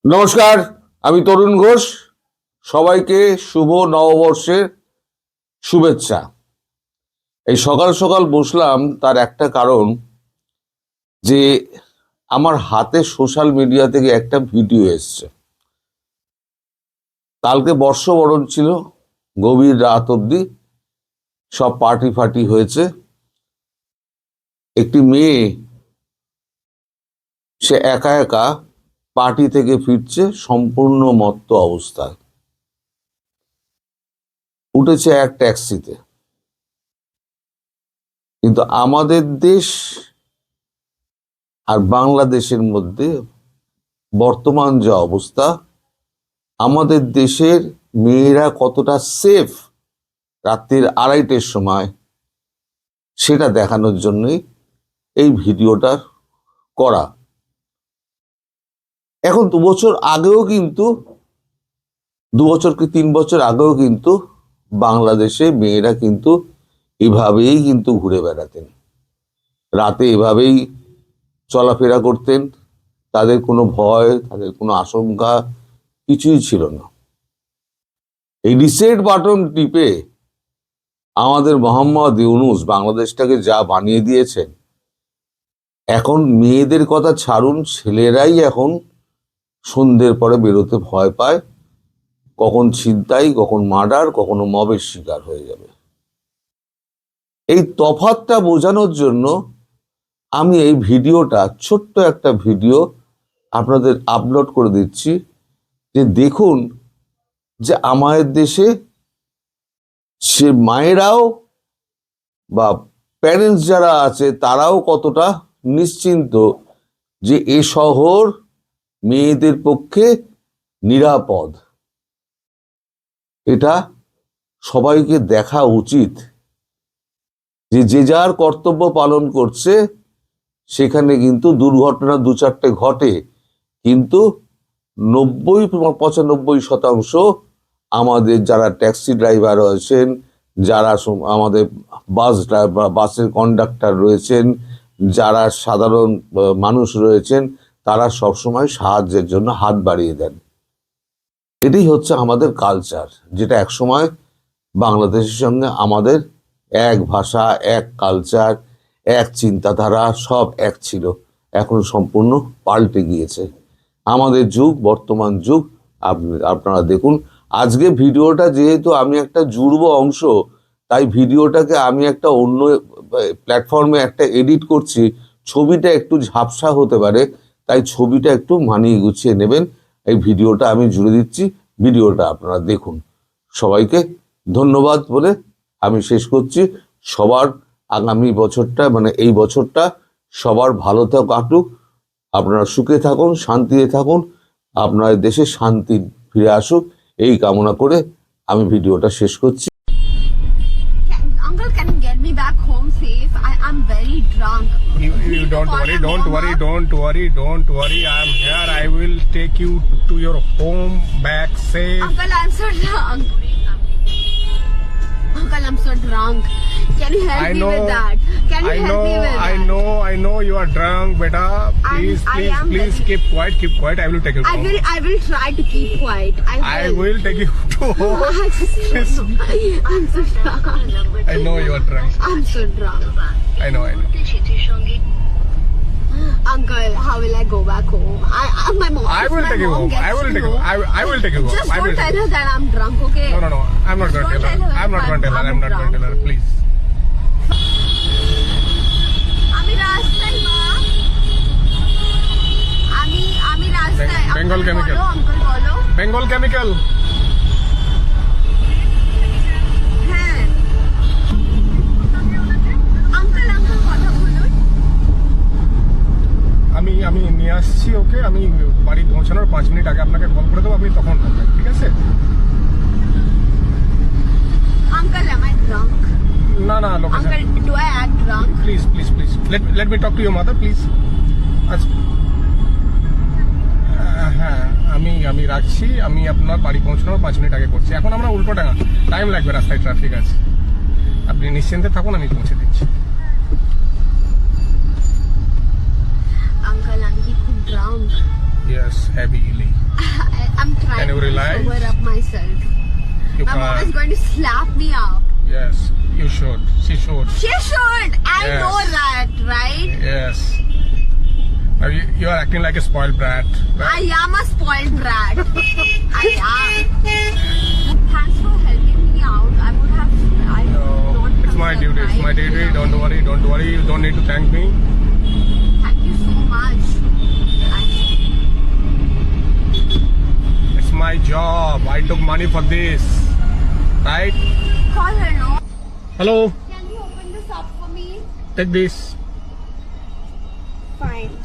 নমস্কার, আমি তরুণ ঘোষ। সবাইকে শুভ নববর্ষের শুভেচ্ছা। এই সকাল সকাল বসলাম, তার একটা কারণ যে আমার হাতে সোশ্যাল মিডিয়া থেকে একটা ভিডিও এসছে। কালকে বর্ষবরণ ছিল, গভীর রাত অবধি সব পার্টি ফার্টি হয়েছে। একটি মেয়ে, সে একা একা পার্টি থেকে ফিরছে সম্পূর্ণ মত্ত অবস্থায়, উঠেছে এক ট্যাক্সিতে। কিন্তু আমাদের দেশ আর বাংলাদেশের মধ্যে বর্তমান যে অবস্থা, আমাদের দেশের মেয়েরা কতটা সেফ রাত্রির 2:30টার সময়, সেটা দেখানোর জন্যই এই ভিডিওটা করা। এখন 2 বছর আগেও কিন্তু 2 বছর কি 3 বছর আগেও কিন্তু বাংলাদেশে মেয়েরা কিন্তু এভাবেই কিন্তু ঘুরে বেড়াতেন, রাতে এভাবেই চলাফেরা করতেন। তাদের কোনো ভয়, তাদের কোনো আশঙ্কা কিছুই ছিল না। এই রিসেট বাটন টিপে আমাদের মোহাম্মদ ইউনূস বাংলাদেশটাকে যা বানিয়ে দিয়েছেন, এখন মেয়েদের কথা ছাড়ুন, ছেলেরাই এখন সন্ধ্যের পরে বেরোতে ভয় পায়। কখন ছিনতাই, কখন মার্ডার, কখনো মবের শিকার হয়ে যাবে। এই তফাৎটা বোঝানোর জন্য আমি এই ভিডিওটা, ছোট্ট একটা ভিডিও আপনাদের আপলোড করে দিচ্ছি, যে দেখুন যে আমাদের দেশে সে মায়েরাও বা প্যারেন্টস যারা আছে তারাও কতটা নিশ্চিন্ত যে এ শহর মেয়েদের পক্ষে নিরাপদ। এটা সবাইকে দেখা উচিত যে যে যার কর্তব্য পালন করছে। সেখানে কিন্তু দুর্ঘটনা 2-4টে ঘটে, কিন্তু 90-95% আমাদের যারা ট্যাক্সি ড্রাইভার রয়েছেন, যারা আমাদের বাস ড্রাইভার, বাসের কন্ডাক্টর রয়েছেন, যারা সাধারণ মানুষ রয়েছেন, তারা সবসময় সাহায্যের জন্য হাত বাড়িয়ে দেন। এটাই হচ্ছে আমাদের কালচার, যেটা একসময় বাংলাদেশের সঙ্গে আমাদের এক ভাষা, এক কালচার, এক চিন্তাধারা, সব এক ছিল। এখন সম্পূর্ণ পাল্টে গিয়েছে আমাদের যুগ, বর্তমান যুগ। আপনারা দেখুন আজকে ভিডিওটা, যেহেতু আমি একটা জুড়ব অংশ, তাই ভিডিওটাকে আমি একটা অন্য প্ল্যাটফর্মে একটা এডিট করছি। ছবিটা একটু ঝাপসা হতে পারে, তাই ছবিটা একটু মানিয়ে গুছিয়ে নেবেন। এই ভিডিওটা আমি জুড়ে দিচ্ছি, ভিডিওটা আপনারা দেখুন। সবাইকে ধন্যবাদ বলে আমি শেষ করছি। সবার আগামী বছরটা, মানে এই বছরটা সবার ভালো কাটুক, আপনারা সুখে থাকুন, শান্তিতে থাকুন, আপনার দেশে শান্তি ফিরে আসুক, এই কামনা করে আমি ভিডিওটা শেষ করছি। Uncle, can you get me back home safe? I'm very drunk. You don't worry, don't worry, don't worry, don't worry. I'm here. I will take you to your home back safe. Uncle, I'm so drunk. Uncle, I'm so drunk. Can you help me with that? Can you help me with that? I know you are drunk, beta. Please keep quiet, keep quiet. I will take you home. I will try to keep quiet. I will take you to home. Please. I'm so drunk. I know you are drunk. I'm so drunk. I know. Uncle, how will I go back home? My mom. I will take you home. I will take you. I will take you home. Just I will don't tell take you. her that I'm drunk, okay? No. I'm not going to Don't tell her. tell her. I'm not going to tell her. I'm not going to tell her. Please. আমি রাস্তায় মা, আমি রাস্তায়। Bengal Uncle chemical. বলো, uncle বলো। Bengal chemical. হ্যাঁ uncle কথা বলুন। আমি নিয়ে আসছি ওকে। আমি বাড়ি পৌঁছানোর 5 মিনিট আগে আপনাকে কল করে দেবো, আপনি তখন আসবেন, ঠিক আছে? Uncle, am I drunk? না location. Uncle, do I act drunk? Please let me talk to your mother, please. হ্যাঁ, আমি রাখছি। আমি আপনার বাড়ি পৌঁছানোর 5 মিনিট আগে করছি। এখন আমরা উল্টোডাঙ্গা, টাইম লাগবে, রাস্তায় ট্রাফিক আছে। আপনি নিশ্চিন্তে থাকুন, আমি পৌঁছে দিচ্ছি। Uncle, আমি কি খুব drunk? Yes, heavily. life. sober up myself. You My mom is can't. going to slap me up. Yes, you should. She should. She should. I Yes. know that, right? Yes. Now you are acting like a spoiled brat. I am a spoiled brat. I am. Thanks for helping me out. I would have. I No, would not it's my have duty. It's my survived duty. here. Don't worry. Don't worry. You don't need to thank me. Thank you so much. It's my job. I took money for this. Right? Call her, no? Hello. Can you open this up for me? Take this. Fine.